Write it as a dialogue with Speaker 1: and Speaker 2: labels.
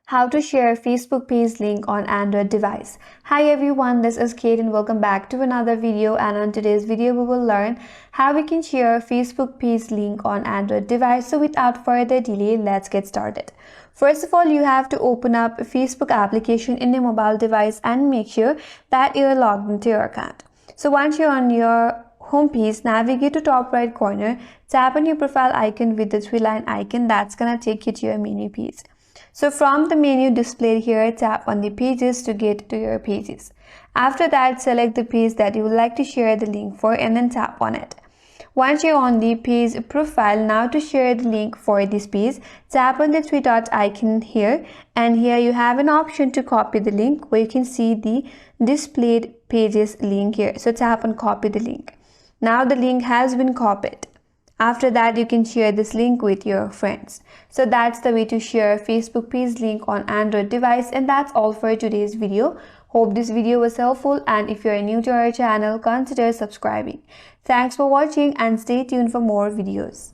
Speaker 1: How to share Facebook page link on Android device. Hi everyone, this is Kate and welcome back to another video, and on today's video we will learn how we can share Facebook page link on Android device. So without further delay, let's get started. First of all, you have to open up a Facebook application in your mobile device and make sure that you're logged into your account. So once you're on your home page, navigate to top right corner, tap on your profile icon with the three-line icon. That's gonna take you to your menu page. So from the menu displayed here, tap on the pages to get to your pages. After that, select the page that you would like to share the link for and then tap on it. Once you're on the page profile, now to share the link for this page, tap on the three dot icon here, and here you have an option to copy the link where you can see the displayed pages link here. So tap on copy the link. Now the link has been copied. After that, you can share this link with your friends. So that's the way to share Facebook page link on Android device, and that's all for today's video. Hope this video was helpful, and if you're new to our channel, consider subscribing. Thanks for watching and stay tuned for more videos.